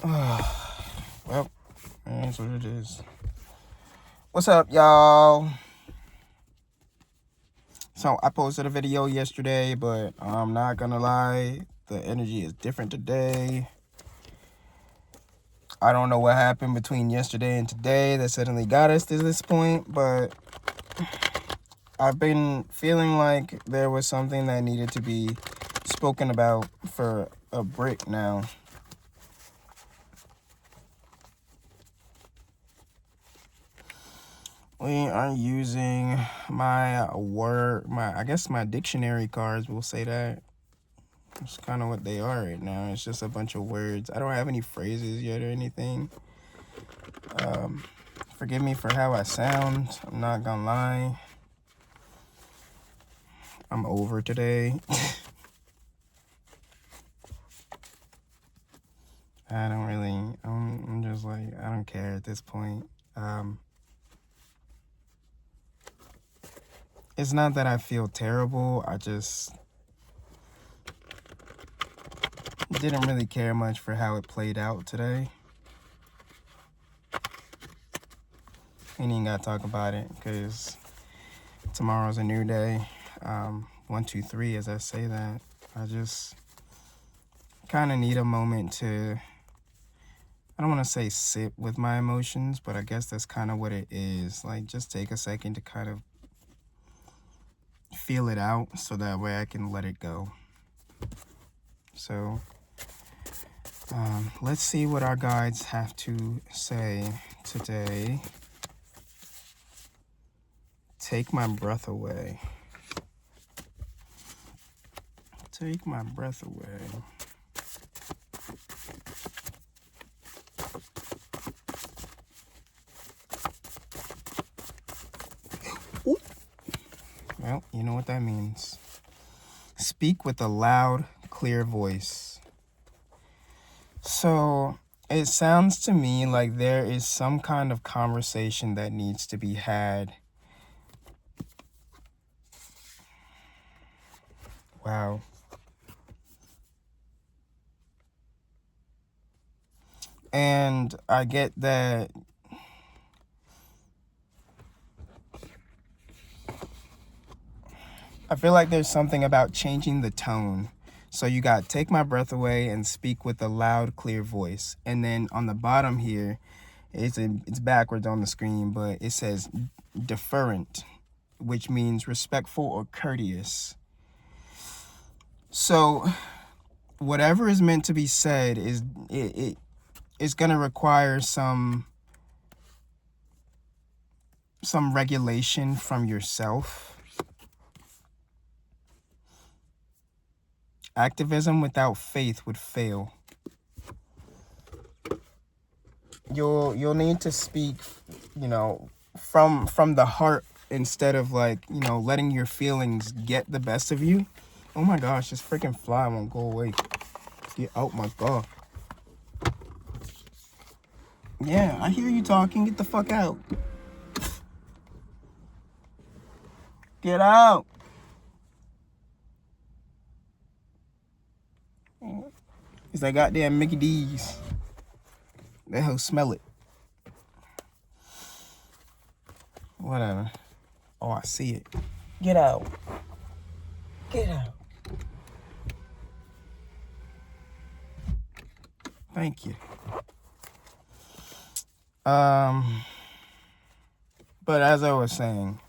Well, that's what it is. What's up, y'all? So I posted a video yesterday, but I'm not gonna lie, the energy is different today. I don't know what happened between yesterday and today that suddenly got us to this point, but I've been feeling like there was something that needed to be spoken about for a break now. We are using my dictionary cards, we'll say that. It's kind of what they are right now. It's just a bunch of words. I don't have any phrases yet or anything. Forgive me for how I sound. I'm not gonna lie. I'm over today. I'm just like, I don't care at this point. It's not that I feel terrible. I just didn't really care much for how it played out today. Ain't even gotta talk about it because tomorrow's a new day. 1, 2, 3, as I say that. I just kind of need a moment to, I don't want to say sit with my emotions, but I guess that's kind of what it is. Like, just take a second to kind of feel it out so that way I can let it go. So, let's see what our guides have to say today. Take my breath away. Take my breath away. Ooh. Well, you know what that means. Speak with a loud, clear voice. So, it sounds to me like there is some kind of conversation that needs to be had. Wow. And I get that I feel like there's something about changing the tone. So you got take my breath away and speak with a loud, clear voice. And then on the bottom here, it's backwards on the screen, but it says deferent, which means respectful or courteous. So whatever is meant to be said is going to require some regulation from yourself. Activism without faith would fail. You'll need to speak, from the heart instead of letting your feelings get the best of you. Oh my gosh, this freaking fly won't go away. Get out my god. Yeah, I hear you talking. Get the fuck out. Get out. It's like goddamn Mickey D's. That hoe smell it. Whatever. Oh, I see it. Get out. Get out. Thank you. But as I was saying,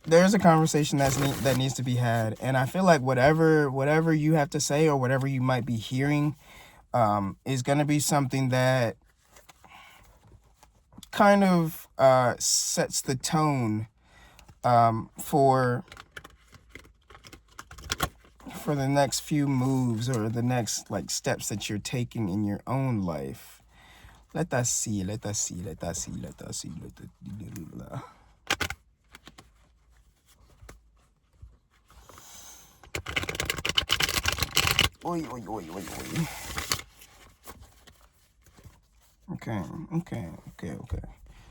there's a conversation that needs to be had, and I feel like whatever you have to say or whatever you might be hearing, is gonna be something that kind of sets the tone for the next few moves or the next steps that you're taking in your own life. Let us see. Oi. Okay.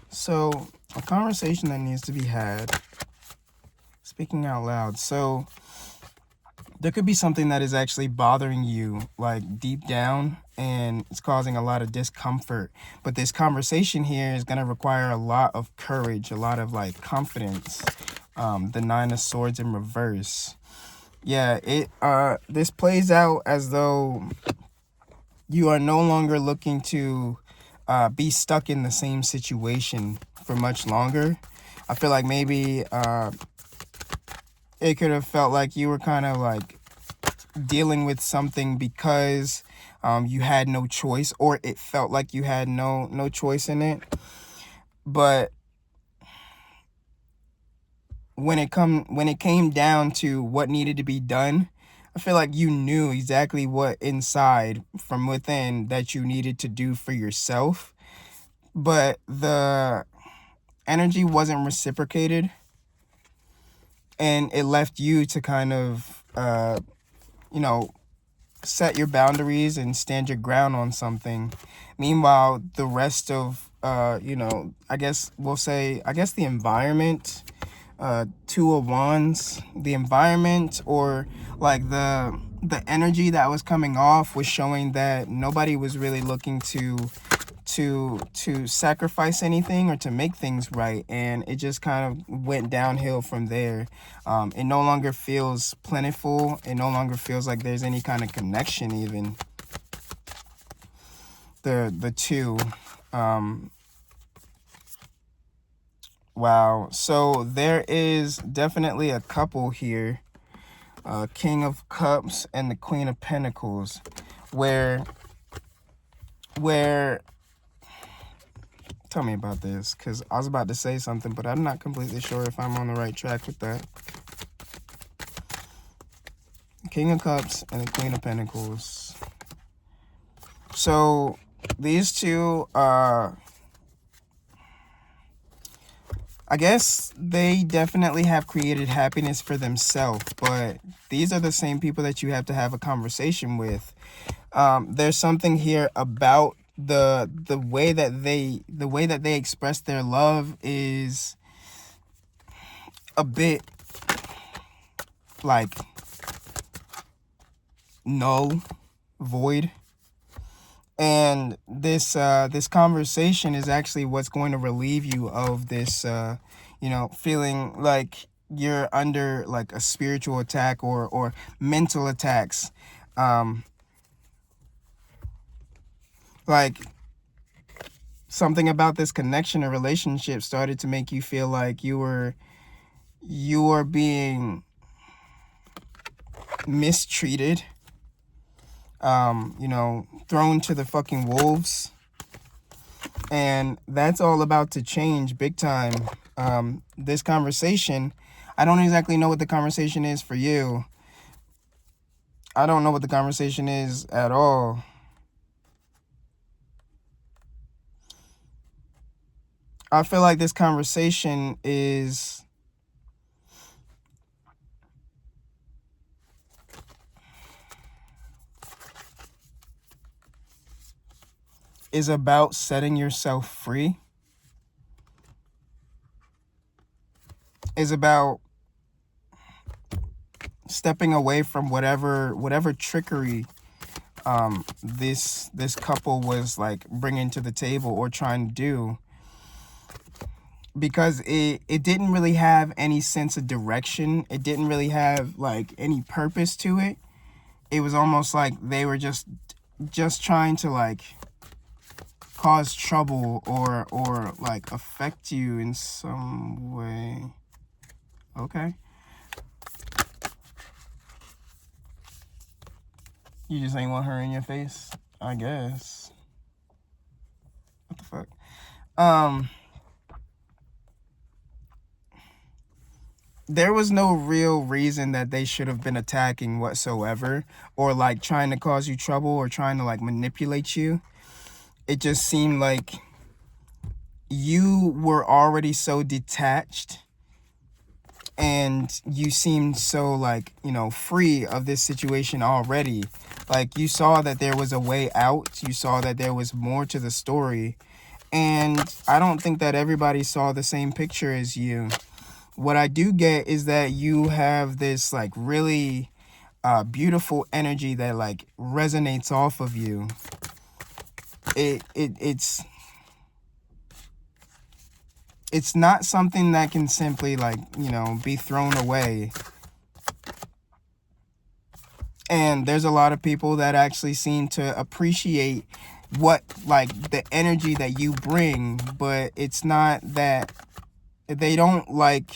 So, a conversation that needs to be had. Speaking out loud. So, there could be something that is actually bothering you like deep down, and it's causing a lot of discomfort. But this conversation here is going to require a lot of courage, a lot of like confidence. The Nine of Swords in reverse. Yeah, this plays out as though you are no longer looking to be stuck in the same situation for much longer. I feel like maybe it could have felt like you were kind of like dealing with something because you had no choice, or it felt like you had no choice in it. But when it came down to what needed to be done, I feel like you knew exactly what inside from within that you needed to do for yourself, but the energy wasn't reciprocated, and it left you to kind of you know, set your boundaries and stand your ground on something. Meanwhile, the rest of I guess the environment, Two of Wands, the environment, or like the energy that was coming off was showing that nobody was really looking to sacrifice anything or to make things right, and it just kind of went downhill from there. It no longer feels plentiful. It no longer feels like there's any kind of connection. Even the two. Wow. So there is definitely a couple here, King of Cups and the Queen of Pentacles, where tell me about this, because I was about to say something, but I'm not completely sure if I'm on the right track with that. King of Cups and the Queen of Pentacles. So these two, I guess they definitely have created happiness for themselves, but these are the same people that you have to have a conversation with. There's something here about the way that they express their love is a bit like null, void. And this conversation is actually what's going to relieve you of this feeling like you're under like a spiritual attack or mental attacks. Like something about this connection or relationship started to make you feel like you were being mistreated, thrown to the fucking wolves. And that's all about to change big time. This conversation, I don't exactly know what the conversation is for you. I don't know what the conversation is at all. I feel like this conversation is about setting yourself free. Is about stepping away from whatever trickery this couple was like bringing to the table or trying to do, because it didn't really have any sense of direction. It didn't really have like any purpose to it. It was almost like they were just trying to like cause trouble or like affect you in some way. Okay. You just ain't want her in your face, I guess. What the fuck? There was no real reason that they should have been attacking whatsoever, or like trying to cause you trouble or trying to like manipulate you. It just seemed like you were already so detached, and you seemed so like, free of this situation already. Like you saw that there was a way out. You saw that there was more to the story. And I don't think that everybody saw the same picture as you. What I do get is that you have this like really beautiful energy that like resonates off of you. It's not something that can simply like, be thrown away. And there's a lot of people that actually seem to appreciate what like the energy that you bring, but it's not that they don't like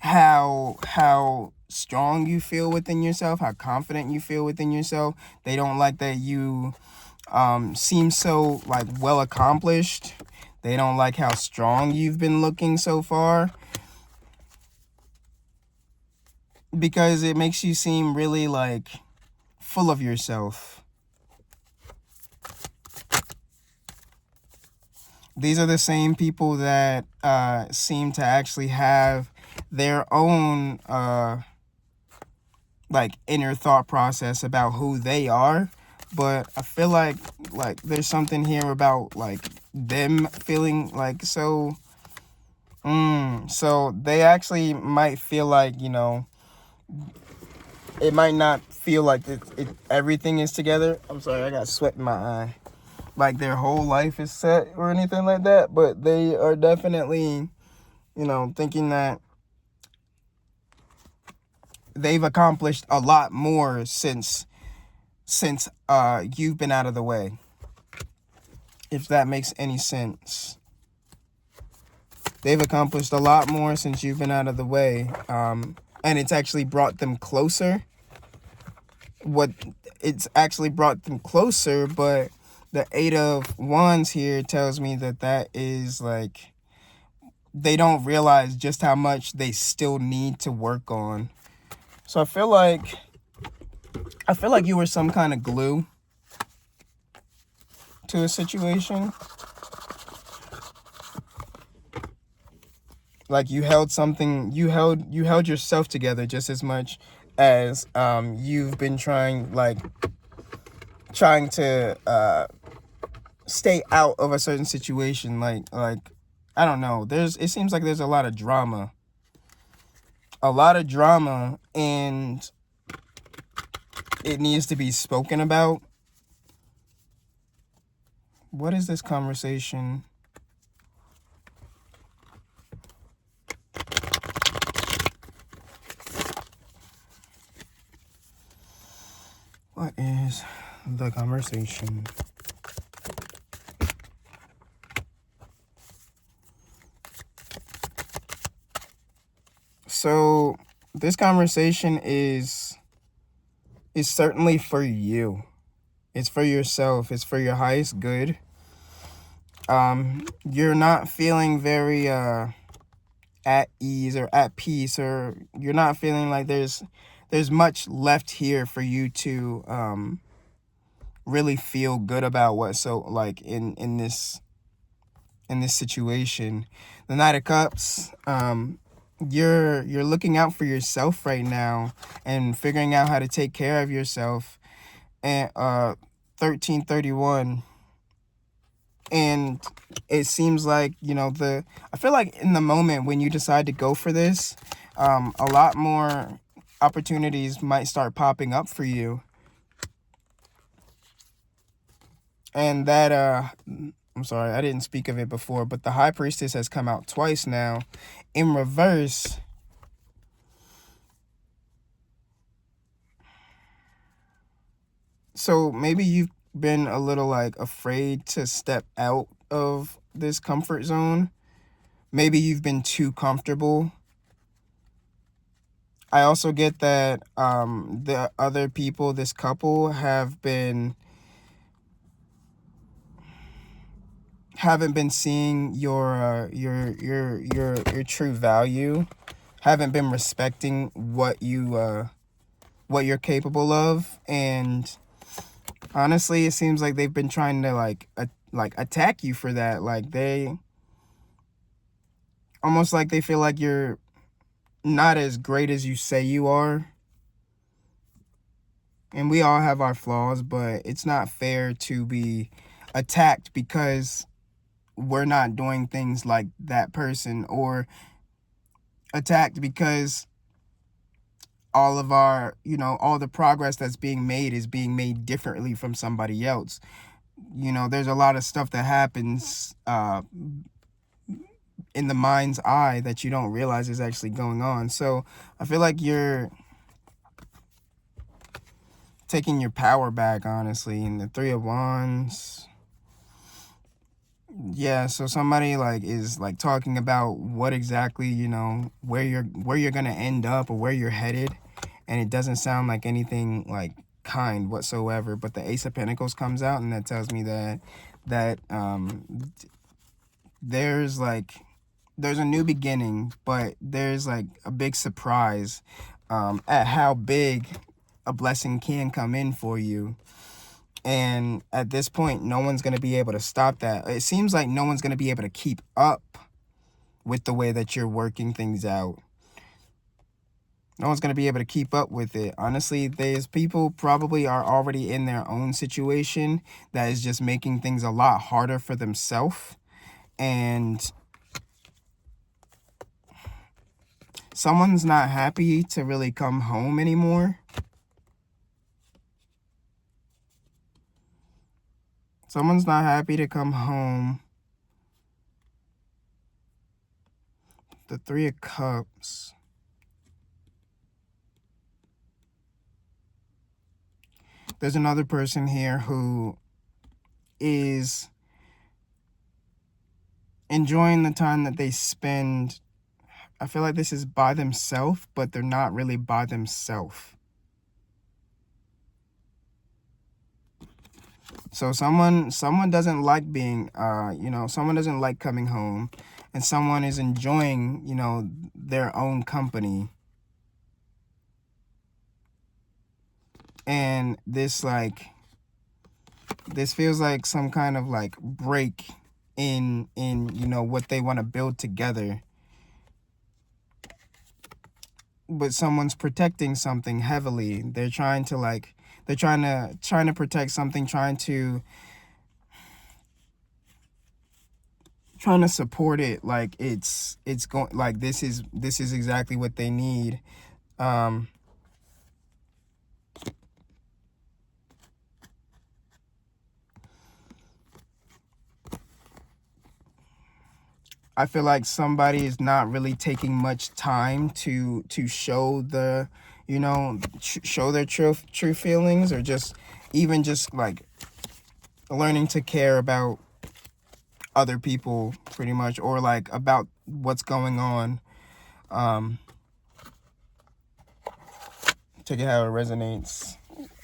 how strong you feel within yourself, how confident you feel within yourself. They don't like that you seem so like well accomplished. They don't like how strong you've been looking so far, because it makes you seem really like full of yourself. These are the same people that seem to actually have their own like inner thought process about who they are. But I feel like there's something here about like them feeling like so so they actually might feel like, it might not feel like everything is together. I'm sorry, I got sweat in my eye. Like their whole life is set or anything like that, but they are definitely, thinking that they've accomplished a lot more since you've been out of the way. If that makes any sense. They've accomplished a lot more since you've been out of the way. And it's actually brought them closer. It's actually brought them closer, but the 8 of Wands here tells me that is like, they don't realize just how much they still need to work on. So I feel like you were some kind of glue to a situation. Like you held yourself together just as much as you've been trying to stay out of a certain situation. Like I don't know. It seems like there's a lot of drama. And it needs to be spoken about. What is this conversation? What is the conversation? So this conversation is certainly for you. It's for yourself. It's for your highest good. You're not feeling very at ease or at peace, or you're not feeling like there's much left here for you to really feel good about what. So like in this situation, the Knight of Cups, you're looking out for yourself right now and figuring out how to take care of yourself. And 1331, and it seems like, I feel like in the moment when you decide to go for this, a lot more opportunities might start popping up for you. And that I'm sorry, I didn't speak of it before, but the High Priestess has come out twice now in reverse. So maybe you've been a little like afraid to step out of this comfort zone. Maybe you've been too comfortable. I also get that the other people, this couple, haven't been seeing your true value, haven't been respecting what you're capable of. And honestly, it seems like they've been trying to like attack you for that. Like they almost like they feel like you're not as great as you say you are. And we all have our flaws, but it's not fair to be attacked because we're not doing things like that person, or attacked because all of our, all the progress that's being made is being made differently from somebody else. There's a lot of stuff that happens in the mind's eye that you don't realize is actually going on. So I feel like you're taking your power back, honestly. And the Three of Wands, yeah, so somebody like is like talking about what exactly, where you're gonna end up or where you're headed, and it doesn't sound like anything like kind whatsoever. But the Ace of Pentacles comes out, and that tells me that there's a new beginning, but there's like a big surprise at how big a blessing can come in for you. And at this point, no one's going to be able to stop that. It seems like no one's going to be able to keep up with the way that you're working things out. No one's going to be able to keep up with it. Honestly, there's people probably are already in their own situation that is just making things a lot harder for themselves. And someone's not happy to really come home anymore. Someone's not happy to come home. The Three of Cups. There's another person here who is enjoying the time that they spend. I feel like this is by themselves, but they're not really by themselves. So someone doesn't like being, someone doesn't like coming home, and someone is enjoying, their own company. And this feels like some kind of like break in what they want to build together. But someone's protecting something heavily. They're trying to protect something, trying to support it like it's going, like this is exactly what they need. I feel like somebody is not really taking much time to show the, show their true feelings, or just like learning to care about other people, pretty much, or like about what's going on. Take it how it resonates.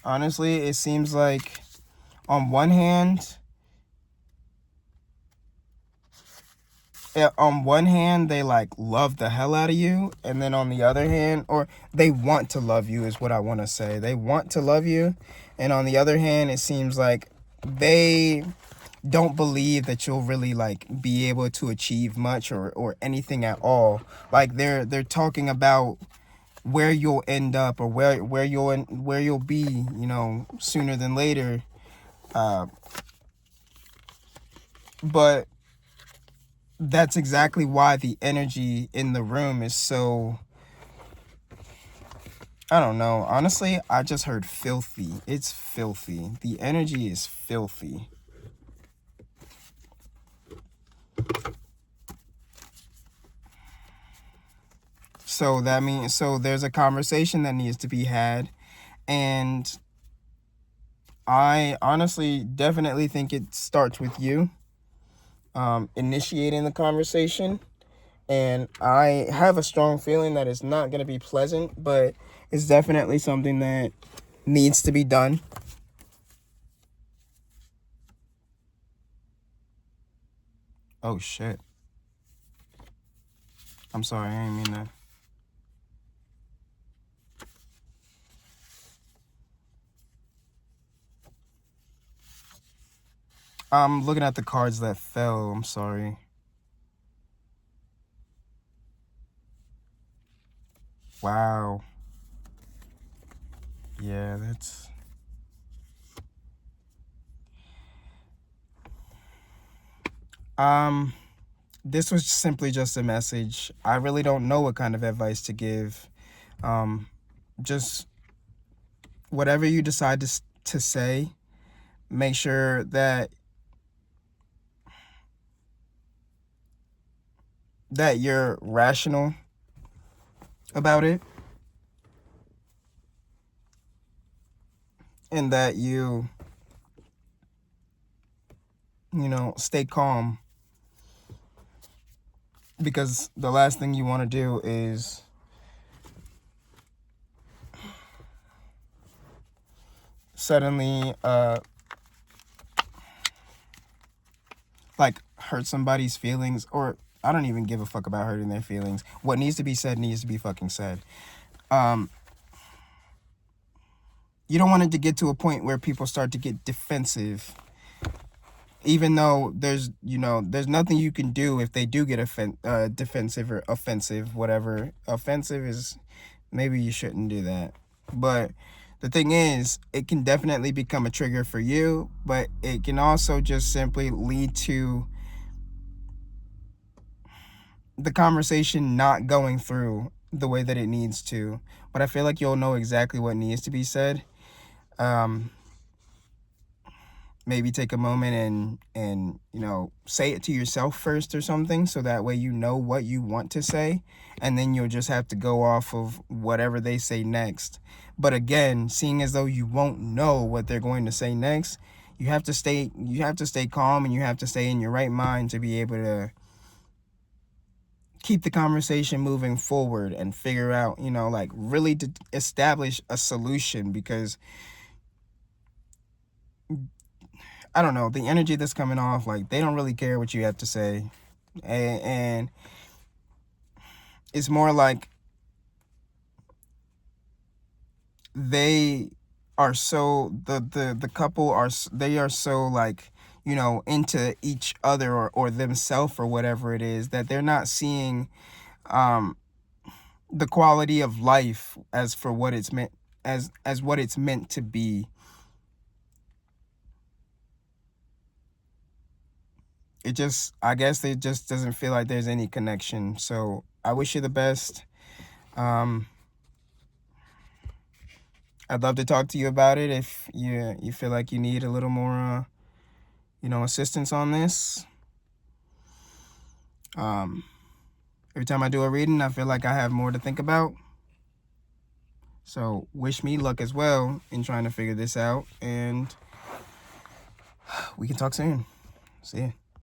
Honestly, it seems like on one hand, they like love the hell out of you, and then on the other hand, or they want to love you is what I want to say. They want to love you, and on the other hand, it seems like they don't believe that you'll really like be able to achieve much or anything at all. Like they're talking about where you'll end up, or where you'll be, sooner than later. But that's exactly why the energy in the room is so, I don't know. Honestly, I just heard filthy. It's filthy. The energy is filthy. So that means, there's a conversation that needs to be had. And I honestly definitely think it starts with you initiating the conversation. And I have a strong feeling that it's not going to be pleasant, but it's definitely something that needs to be done. Oh, shit. I'm sorry, I didn't mean that. I'm looking at the cards that fell. I'm sorry. Wow. Yeah, that's... This was simply just a message. I really don't know what kind of advice to give. just whatever you decide to say, make sure that you're rational about it, and that you stay calm, because the last thing you want to do is suddenly like hurt somebody's feelings. Or I don't even give a fuck about hurting their feelings. What needs to be said needs to be fucking said. You don't want it to get to a point where people start to get defensive, even though there's nothing you can do if they do get defensive or offensive. Whatever offensive is, maybe you shouldn't do that. But the thing is, it can definitely become a trigger for you, but it can also just simply lead to the conversation not going through the way that it needs to. But I feel like you'll know exactly what needs to be said. Maybe take a moment and say it to yourself first or something, so that way you know what you want to say, and then you'll just have to go off of whatever they say next. But again, seeing as though you won't know what they're going to say next, you have to stay calm, and you have to stay in your right mind to be able to keep the conversation moving forward and figure out, like really to establish a solution. Because I don't know, the energy that's coming off, like they don't really care what you have to say. And it's more like they are so, the couple are, they are so like, into each other, or themselves, or whatever it is, that they're not seeing the quality of life as for what it's meant, as what it's meant to be. I guess it just doesn't feel like there's any connection. So I wish you the best. I'd love to talk to you about it if you feel like you need a little more, assistance on this. Every time I do a reading, I feel like I have more to think about. So wish me luck as well in trying to figure this out, and we can talk soon. See ya.